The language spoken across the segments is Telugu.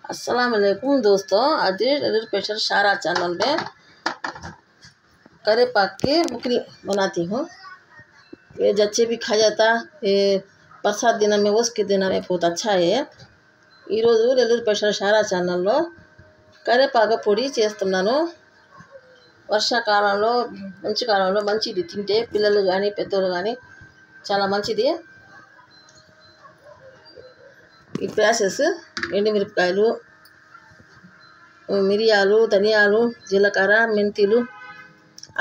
अस्सलाम वालेकुम दोस्तों। आज स्पेशल शारा चैनल में करेपाक की मुकरी बनाती हूँ। ये जच्चे भी खा जाता, ये प्रसाद दिन में उसके दिन में बहुत अच्छा है। स्पेशल शारा चैनल करेपाक పొడి చేస్తున్నాను। వర్షాకాలంలో మంచి కాలంలో మంచిది, తింటే పిల్లలు కానీ పెద్దలు కానీ చాలా మంచిది। ఈ ప్రాసెస్ ఎండుమిరపకాయలు, మిరియాలు, ధనియాలు, జీలకర్ర, మెంతులు,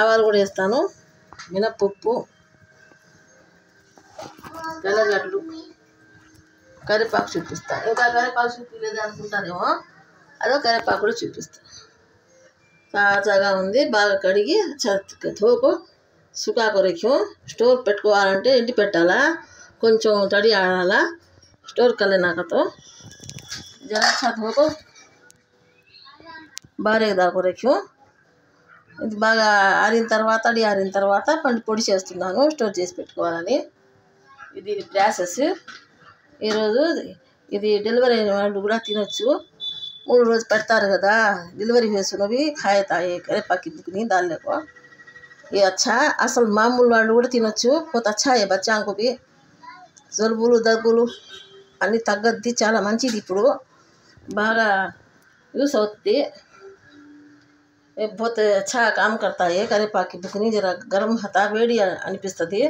ఆవాలు కూడా వేస్తాను, మినపప్పు, తెల్లగడ్డలు, కరివేపాకు చూపిస్తాను। ఇంకా కరివేపాకు చూపించలేదు అనుకుంటానేమో, అదో కరివేపాకు కూడా చూపిస్తాను। తాజాగా ఉంది, బాగా కడిగి ధోకు సుకాకు రఖ్యం। స్టోర్ పెట్టుకోవాలంటే ఎండి పెట్టాలా, కొంచెం తడి ఆడాలా। स्टोर कर लेना का तो जरा अच्छा धोको బారేగా దాకా రఖ్యం। ఇది బాగా ఆరిన తర్వాత తడి ఆరిన తర్వాత పొడి చేస్తున్నాను, స్టోర్ చేసి పెట్టుకోవాలని। ఇది ప్రాసెస్। ఈరోజు ఇది డెలివరీ అయిన వాళ్ళు కూడా తినొచ్చు। 3 రోజు పెడతారు కదా, డెలివరీ చేసినవి ఖాయతాయి కరేపాకి दुखनी डालने को ये अच्छा। అసలు మామూలు వాళ్ళు కూడా తినొచ్చు, बहुत अच्छा है बच्चा को भी। జలుబులు దగ్గులు అన్ని తగ్గద్ది, చాలా మంచిది, ఇప్పుడు బాగా యూస్ అవుతుంది। बहुत अच्छा काम करता है కరివేపాకు दुखनी। जरा గరం హతా వేడి అనిపిస్తుంది,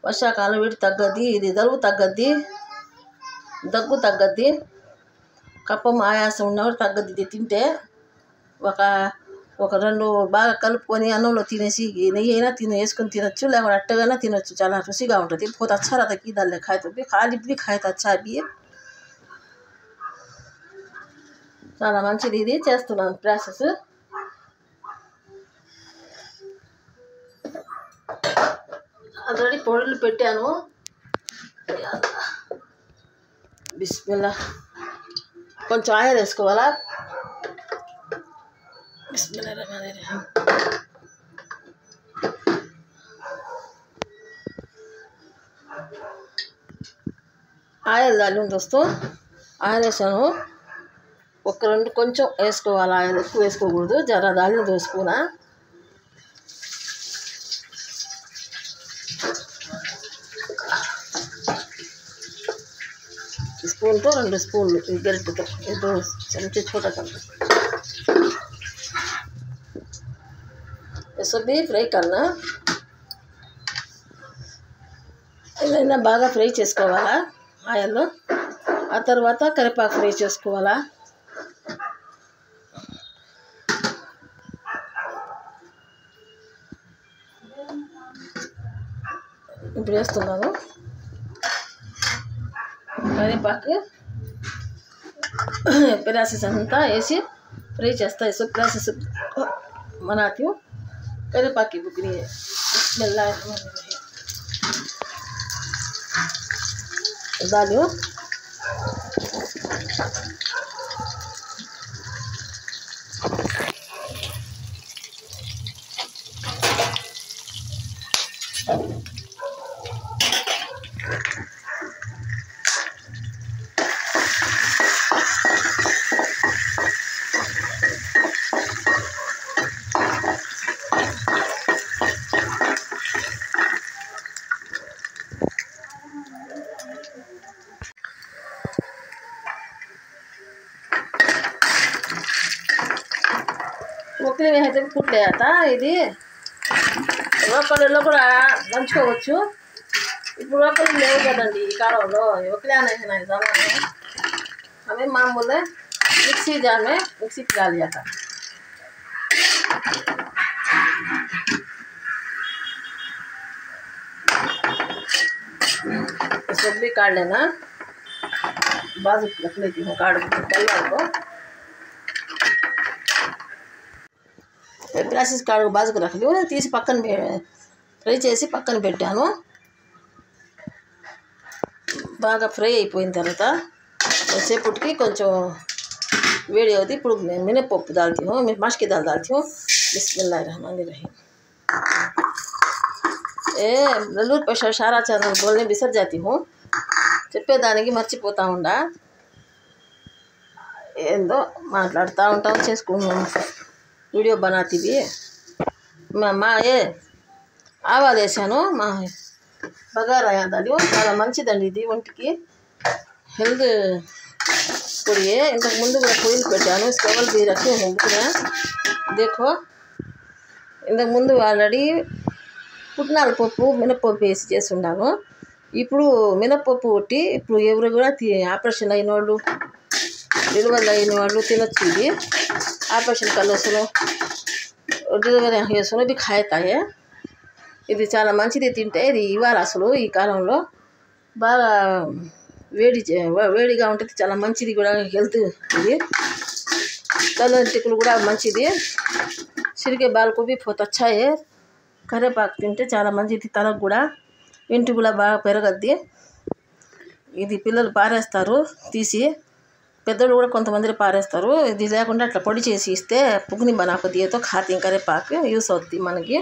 వర్షాకాలం వేడి తగ్గద్ది, ఇది జలుబు తగ్గద్ది, దగ్గు తగ్గద్ది, కఫం ఆయాసం ఉన్నవాడు తగ్గద్ది। ఇది తింటే ఒక 2 బాగా కలుపుకొని అన్నంలో తినేసి నెయ్యి అయినా వేసుకొని తినొచ్చు, లేకపోతే అట్టగానే తినొచ్చు, చాలా రుచిగా ఉంటుంది। बहुत अच्छा रहता है, दाल खाए तो भी खाली भी खाए तो अच्छा भी है, చాలా మంచిది। ఇది చేస్తున్నాను ప్రాసెస్। ఆల్రెడీ పొడులు పెట్టాను। బిస్మిల్లా, కొంచెం ఆయిల్ వేసుకోవాలా। बिस्मिल्लाह रहमान रहीम। ఆయిల్ దాని दोस्तों, ఆయిల్ వేసాను, ఒక 2 కొంచెం వేసుకోవాలి ఆయిల్, ఎక్కువ వేసుకోకూడదు। జర దాని 2 స్పూనా, స్పూన్తో 2 స్పూన్లు గరిటెతో, 2 चमचे छोटा चम्मच। ये भी ఫ్రై కన్నా, ఏదైనా బాగా ఫ్రై చేసుకోవాలా ఆయిల్లో। ఆ తర్వాత కరివేపాకు ఫ్రై చేసుకోవాలా। ఇప్పుడు వేస్తున్నాను కరివేపాకు, ప్రాసెస్ అంతా వేసి ఫ్రై చేస్తా। इस ప్రాసెस बनाती हूँ करेपाक की बुकनी है। बिस्मिल्लाह डालियो, ముక్కలు వేస్తే కుట్లేట। ఇది ఒక్కళ్ళలో కూడా దంచుకోవచ్చు, ఇప్పుడు ఒక్కళ్ళు లేవు కదండి ఈ కాలంలో, ఒక్కలే అనేసినాయి జమానే। हमें मामूले मिक्सी जार में मिक्सी पिला लिया था। सब भी काट लेना, बाजू रख लेती हूँ काट को। ప్రాసెస్ కాడ బాజుకు రखली తీసి పక్కన ఫ్రై చేసి పక్కన పెట్టాను। బాగా ఫ్రై అయిపోయిన తర్వాత సేపటికి కొంచెం వేడి అవుతుంది। ఇప్పుడు మినపప్పు डालती हूँ, मश की दाल डालती हूँ। बिस्मिल्लाह रहमान रहीम। నెల్లూరు స్పెషల్ शारा चैनल बोलने बिसर जाती हूँ, చెప్పేదానికి మర్చిపోతా ఉండా। ఏందో మాట్లాడుతూ ఉంటాం, చేసుకున్నాం, వీడియో బనాతీవి. మా ఆవాలు వేసాను, మా బగారా ఆవాలు చాలా మంచిదండి ఇది ఒంటికి, హెల్త్ పొడి. ఇంతకు ముందు కూడా పొయ్యిలు పెట్టాను, స్టవ్లు తీరకి ఎందుకున్నా దేఖో. ఇంతకుముందు ఆల్రెడీ పుట్నాల పప్పు మినపప్పు వేసి చేసి ఉన్నాను. ఇప్పుడు మినపప్పు కొట్టి ఇప్పుడు ఎవరు కూడా ఆపరేషన్ అయిన వాళ్ళు, డెలివరీ అయిన వాళ్ళు తినొచ్చు ఇది. ఆపరేషన్ కల్లోసును డెలివరీ చేస్తున్నా ఇది ఖాయితాయే. ఇది చాలా మంచిది తింటే. ఇది ఇవాళ అసలు ఈ కాలంలో బాగా వేడిగా ఉంటుంది, చాలా మంచిది కూడా హెల్త్. ఇది తలంటికులు కూడా మంచిది. సిరికే బాల్కు బి बहुत अच्छा है. కరేపాకు తింటే చాలా మంచిది, తలకు కూడా వెంట్రుకలు కూడా బాగా పెరగద్ది. ఇది పిల్లలు పారేస్తారు తీసి, పెద్దలు కూడా కొంతమంది పారేస్తారు. ఇది లేకుండా అట్లా పొడి చేసి ఇస్తే పుగ్ని బనాకు దియతో ఖాతీ కరేపాకు యూస్ అవుద్ది, మనకి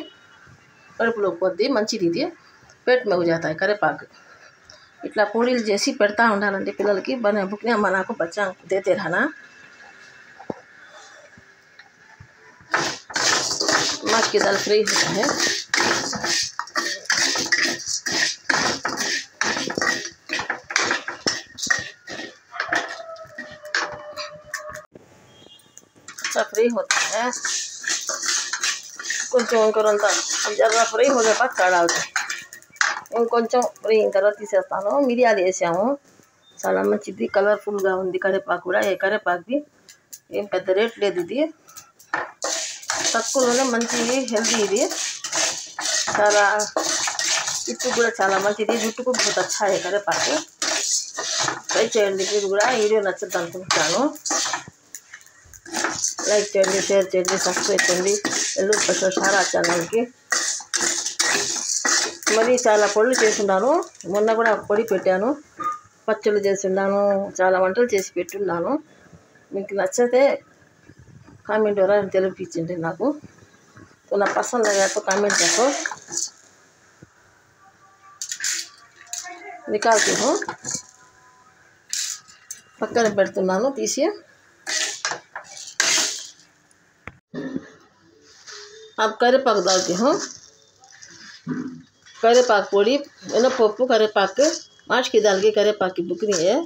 కడుపులోకి పోద్ది, మంచిది ఇది. పేట్ మెగు జాతాయి కరేపాకు. ఇట్లా పొడిలు చేసి పెడతా ఉండాలండి పిల్లలకి. పుగ్ని బనాకు బచ్చా దేతే రహనా. मग की दाल फ्राई होता है. अच्छा फ्राई होता है. కొంచెం ఇంకొంత జర ఫ్రై హోగే పాక కాడాలి. ఇంకొంచెం ఫ్రై అయిన తర్వాత తీసేస్తాను. మిరియాలు వేసాము, చాలా మంచిది, కలర్ఫుల్గా ఉంది కరేపాకు కూడా. ఏ కరేపాకుది ఏం పెద్ద రేట్ లేదు, ఇది తక్కువలోనే మంచి హెల్తీ. ఇది చాలా జుట్టు కూడా చాలా మంచిది, జుట్టుకు बहुत अच्छा है కరేపాకు. ట్రై చేయండి మీరు కూడా. వీడియో నచ్చదు అనుకుంటున్నాను. లైక్ చేయండి, షేర్ చేయండి, సబ్స్క్రైబ్ చేయండి ఎల్లూరు స్పెషల్ సారా ఛానల్కి. మరి చాలా పొడులు చేస్తున్నాను, మొన్న కూడా పొడి పెట్టాను, పచ్చళ్ళు చేస్తున్నాను, చాలా వంటలు చేసి పెట్టున్నాను. మీకు నచ్చితే कमेंट हो रहा है तेलुगु पीछे ना को तो ना पसंद लगा तो कमेंट रखो, निकालती हूँ. पक्का పెడుతున్నాను తీసి. अब करेपाक डालती हूँ. करेपाक पोड़ी मिनपप्पु करेपाक माश की दाल की करेपाक की बुकनी है.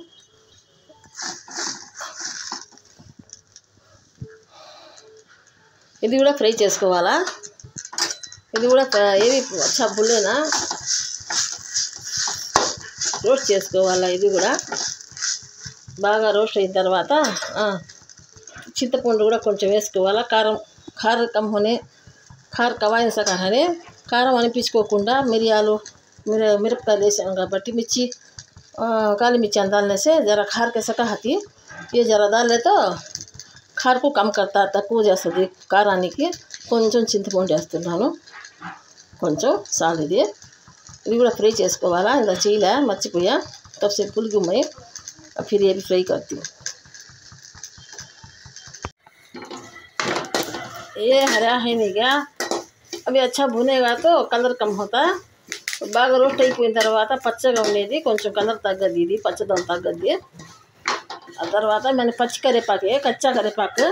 ఇది కూడా ఫ్రై చేసుకోవాలా. ఇది కూడా ఏవి అచ్చా బుల్లేనా రోస్ట్ చేసుకోవాలా. ఇది కూడా బాగా రోస్ట్ అయిన తర్వాత చింతపండు కూడా కొంచెం వేసుకోవాలా. కారం కమ్ హోనే కారం కవాయిన సకానే కారం అనిపించుకోకుండా మిరపకాయలు వేసాం కాబట్టి మిర్చి काली मिर्ची डालने से ज़रा खार के सका हती. ये ज़रा डाल ले तो खार को कम करता, తక్కువ చేస్తుంది కారానికి. కొంచెం చింతపండు వేస్తున్నాను, కొంచెం సాల్. ఇది కూడా ఫ్రై చేసుకోవాలా. ఇలా చేయలే, మర్చిపోయా. तब से भूल गई मैं. अब फिर ये भी फ्राई करती हूँ. ये हरा है नहीं क्या, अभी अच्छा भुनेगा तो कलर कम होता. బాగా రోస్ట్ అయిపోయిన తర్వాత పచ్చగా ఉండేది కొంచెం కలర్ తగ్గది, ఇది పచ్చదనం తగ్గది. ఆ తర్వాత మన పచ్చి కరేపాకే, కచ్చా కరేపాకు.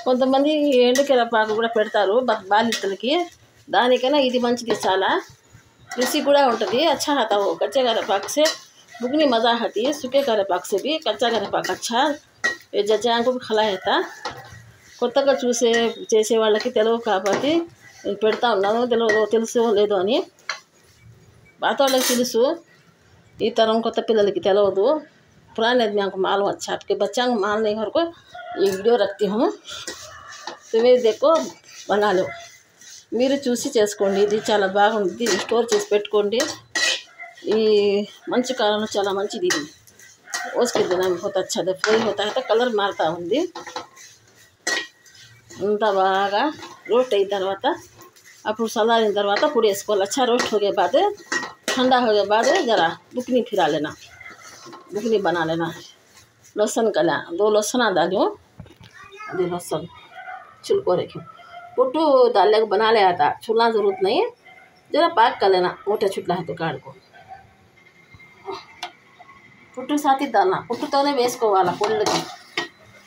కొంతమంది ఎండు కరేపాకు కూడా పెడతారు బాలింతలకి, దానికైనా ఇది మంచిది, చాలా రుచి కూడా ఉంటుంది. अच्छा आता हो कच्चे करेपाक से बुगनी मज़ा आती है. सूखे करेपाक से भी कच्चा करेपाक अच्छा. ये जजान को भी खिलाया. కొత్తగా చేసే వాళ్ళకి తెలియదు కాబట్టి నేను పెడతా ఉన్నాను. తెలుసో లేదో అని. పాత వాళ్ళకి తెలుసు, ఈ తరం కొత్త పిల్లలకి తెలియదు. पुराने आदमी को मालूम अच्छा, आपके बच्चा को मालूम नहीं. घर को ये वीडियो रखती हूँ, तुम्हें देखो बना लो. మీరు చూసి చేసుకోండి. ఇది చాలా బాగుంది, స్టోర్ చేసి పెట్టుకోండి. ఈ మంచి కాలంలో చాలా మంచిది ఇది. उसके दिन बहुत अच्छा फ्राई होता है तो कलर मारता ఉంది. అంతా బాగా రోస్ట్ అయిన తర్వాత అప్పుడు చల్లారిన తర్వాత పొడి వేసుకోవాలి. अच्छा रोस्ट हो गया बाद ठंडा हो गया बाद ज़रा बुकनी फिरा लेना, बुकनी बना लेना. लहसुन का 2 लहसुन डालूँ, आधे लहसुन छिलको रखी. पुट्टू डालने को बना लिया था, छुलना ज़रूरत नहीं, ज़रा पाक कर लेना. मोटा छुटला है तो काट को पुट्टू साथ ही डालना. पुट्टूतोనే వేసుకోవాలా పొడికి.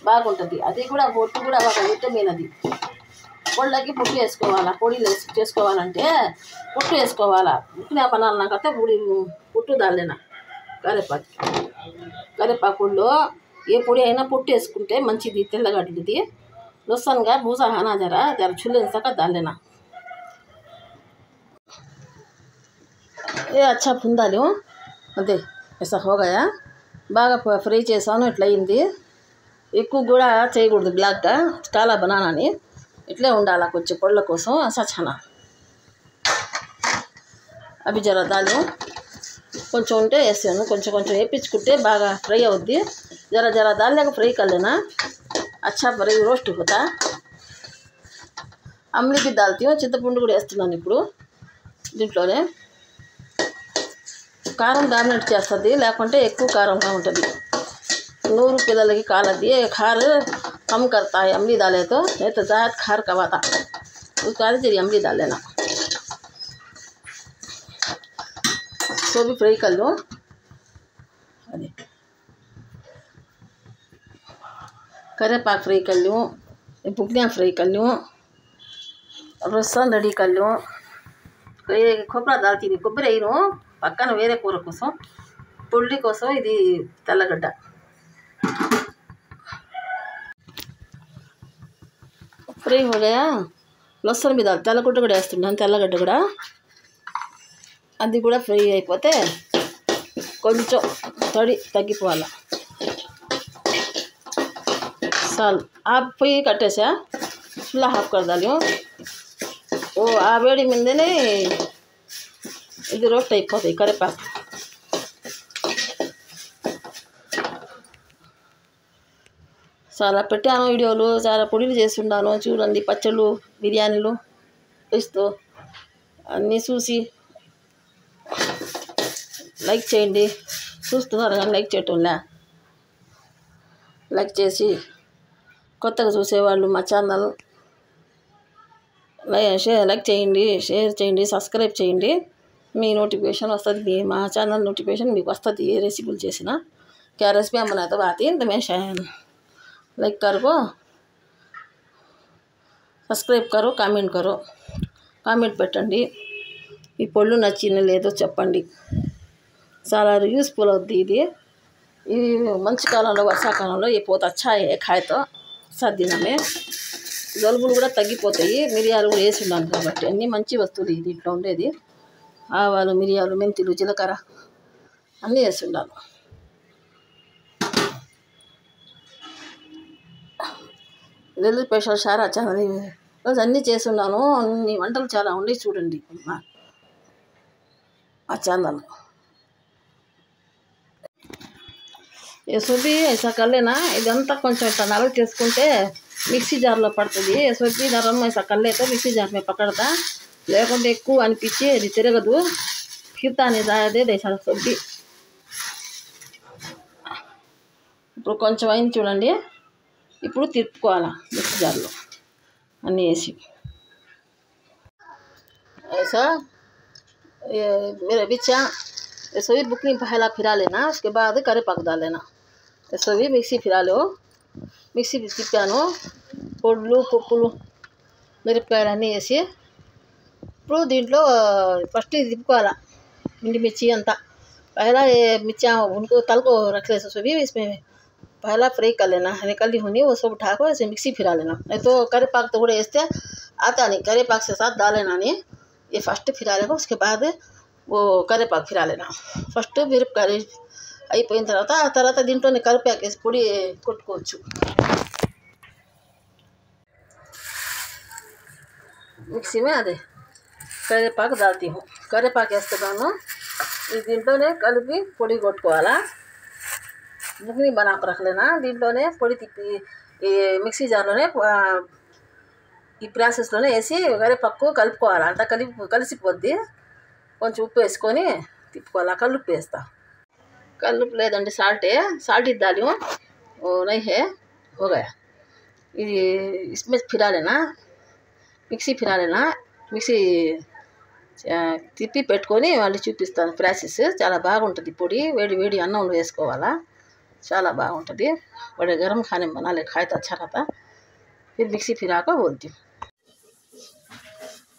బాగుంటుంది. అది కూడా పొట్టు కూడా ఒక విటమిన్. అది పొళ్ళకి పొట్టు వేసుకోవాలా. పొడిలు చేసుకోవాలంటే పొట్టు వేసుకోవాలా. ఉప్పిన పనాలనాకైతే పొట్టు దాల్లేనా కరేపాకుల్లో ఏ పొడి అయినా పొట్టు వేసుకుంటే మంచిది. తెల్లగడ్డది लहसुन भूसा खाना जरा जरा छुले सका डाल लेना। ये अच्छा भुन डालो अदे ऐसा हो गया బాగా ఫ్రై చేసాను. ఇట్లా అయింది. ఎక్కువ కూడా చేయకూడదు బ్లాక్గా చాలా బనానాని ఇట్లే ఉండాలి కొంచెం పొళ్ళ కోసం సచ్చనా అవి జర దాలు కొంచెం ఉంటే వేసాను. కొంచెం కొంచెం వేయించుకుంటే బాగా ఫ్రై అవుద్ది. జర జర దాల్లేక ఫ్రై కలేనా अच्छा फ्राई रोस्ट होता। अमली भी डालती हूँ, చింతపండు కూడా వేస్తున్నాను ఇప్పుడు దీంట్లోనే. కారం డామినేట్ చేస్తుంది, లేకుంటే ఎక్కువ కారంగా ఉంటుంది. 100 పిల్లలకి కాలది खार कम करता है अमली डाले तो, नहीं तो ज़्यादा खार कवाता उस कारण से अमली डाल लेना। तो भी फ्राई कर लो। करेपाक फ्राई कर लूँ, बुकनियाँ फ्राई कर लूँ, लहसुन रेडी कर लूँ। కొబ్బరి దాల్చిని కొబ్బరి వేయను పక్కన వేరే కూర కోసం పొడి కోసం ఇది తెల్లగడ్డ ఫ్రై हो गया। లహసన్ మీద తెల్లగడ్డ కూడా వేస్తున్నాను, తెల్లగడ్డ కూడా అది కూడా ఫ్రై అయిపోతే కొంచెం తడి తగ్గిపోవాలి. साल आप पोई कट्टेसा चूल्हा हाफ कर डालियो वो आ वेड़ी मिंदेने ఇది రోస్ట్ అయిపోతాయి. కరేపాకు చాలా పెట్టాను వీడియోలు, చాలా పొడిలు చేస్తున్నాను చూడండి. పచ్చళ్ళు బిర్యానీలు ఇస్తూ అన్నీ చూసి లైక్ చేయండి. చూస్తున్నారు కానీ లైక్ చేయటంలే. లైక్ చేసి కొత్తగా చూసేవాళ్ళు మా ఛానల్ లైక్ చేయండి, షేర్ చేయండి, సబ్స్క్రైబ్ చేయండి. మీ నోటిఫికేషన్ వస్తుంది. మీ మా ఛానల్ నోటిఫికేషన్ మీకు వస్తుంది. ఏ రెసిపీలు చేసినా क्या रेसिपी हम बनाए तो आती है तो मैं लाइक करो, సబ్స్క్రైబ్ करो, కామెంట్ करो, కామెంట్ పెట్టండి. ఈ పొళ్ళు నచ్చిన లేదో చెప్పండి. చాలా యూస్ఫుల్ అవుద్ది ఇది. ఇది మంచి కాలంలో వర్షాకాలంలో ఈ పోత అచ్చా ఖాయతో సర్దినమే జలుబులు కూడా తగ్గిపోతాయి. మిరియాలు కూడా వేసి ఉన్నాను కాబట్టి అన్నీ మంచి వస్తువులు దీంట్లో ఉండేది. ఆవాలు, మిరియాలు, మెంతులు, జీలకర్ర అన్నీ వేసి ఉన్నాను. నెల్లూరు స్పెషల్ షారా ఛానల్ రోజు అన్నీ చేసి ఉన్నాను. అన్ని వంటలు చాలా ఉండి చూడండి ఆ ఛానల్. ఎసోపి ऐसा कर लेना ఇదంతా కొంచెం ఇట్లా నలగ చేసుకుంటే మిక్సీ జార్లో పడుతుంది. ఎసోపి నరం ऐसा कर ले तो మిక్సీ జార్ में పకడతా, లేకుంటే ఎక్కువ అనిపించి అది తిరగదు. ఫిర్తా అని రాయదే దేశాల సొబ్బి. ఇప్పుడు కొంచెం అయింది చూడండి. ఇప్పుడు తిప్పుకోవాలా మిక్సీ జార్లో అన్నీ వేసి. ऐसा मेरा बिच्चा ऐसा भी बुकनी पहला फिरा लेना, उसके बाद करेपाक डाल लेना. ऐसा भी मिक्सी फिरा लो. మిక్సీ తిప్పాను. పొడులు పప్పులు మిరపకాయలు అన్నీ వేసి ఇప్పుడు దీంట్లో ఫస్ట్ ఇది తిప్పుకోవాలా. మిర్చి అంతా पहला ये मिर्चा उनको तल को रख ले सभी इसमें पहला फ्राई कर लेना. निकली होनी वो सब उठा को ऐसे मिक्सी फिरा लेना. नहीं तो करेपाक तो थोड़े ऐसे आता नहीं, करेपाक से साथ डाल लेना नहीं. ये फर्स्ट फिरा लेगा, उसके बाद वो करेपाक फिरा लेना. ఫస్ట్ మిరపకాయలు అయిపోయిన తర్వాత దీంట్లోనే కరివేపాకు వేసి పొడి కొట్టుకోవచ్చు. మిక్సీ में అదే కరివేపాకు डालती हूँ. కరివేపాకు వేస్తున్నాను. ఇది దీంట్లోనే కలిపి పొడి కొట్టుకోవాలా. బుక్ని బనాకు రఖలేనా. దీంట్లోనే పొడి తిప్పి ఈ మిక్సీ జార్లోనే ఈ ప్రాసెస్లోనే వేసి కరివేపాకు కలుపుకోవాలి. అంతా కలిసిపోద్ది. కొంచెం ఉప్పు వేసుకొని తిప్పుకోవాలి. కల్లుప్పు వేస్తా. కల్లుప్పు లేదండి साल्ट ही डालियो नहीं है हो गया. ఇది इसमें फिरा लेना, మిక్సీ ఫిరా లేనా. మిక్సీ తిప్పి పెట్టుకొని వాళ్ళు చూపిస్తాను ప్రాసెస్. చాలా బాగుంటుంది. పొడి వేడి వేడి అన్నంలో వేసుకోవాలా. చాలా బాగుంటుంది. बड़े गरम खाने में बना ले खाए तो अच्छा रहता। फिर मिक्सी फिरा कर बोलती हूँ।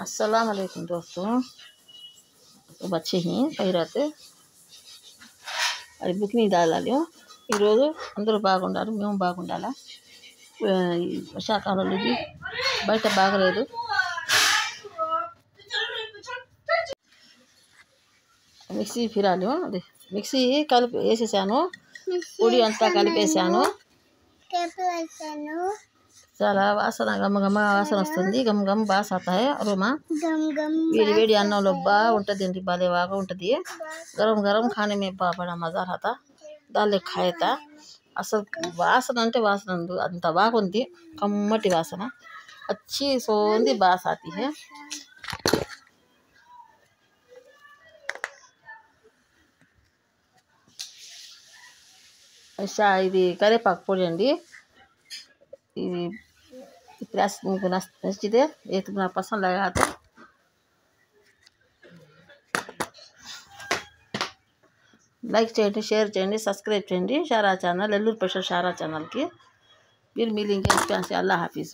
अस्सलाम वालेकुम दोस्तों, तो बच्चे ही कही रहते అది బుక్ని దాలాలి. ఈరోజు అందరూ బాగుండాలి, మేము బాగుండాలా. వర్షాకాలంలో ఇది బయట బాగలేదు. మిక్సీ ఫిరాలి. అది మిక్సీ కలిపి వేసేసాను, పొడి అంతా కలిపేసాను. చాలా వాసన గమ్మ గమ్మ వాసన వస్తుంది. గమ్ గమ్ బాస్ ఆతాయి అరోమా. వేడి వేడి అన్నంలో బాగుంటుంది అండి, భలే బాగా ఉంటుంది. గరం గరం ఖానే మే బड़ा మజా రాతా. దాల్ ఖాయతా అసలు వాసన అంటే వాసన అంత బాగుంది, కమ్మటి వాసన. అచ్చి సోంది బాస్ ఆతి హై. ఇది కరేపాకు పొడి అండి. ఇది प्रेस मुझको नचते ये तुम्हारा पसंद लगा तो लाइक చేయండి, షేర్ చేయండి, సబ్స్క్రైబ్ చేయండి. షారా ఛానల్, నెల్లూరు స్పెషల్ షారా ఛానల్కి. మీరు మిలింగే అల్లాహ్ హాఫీజ్.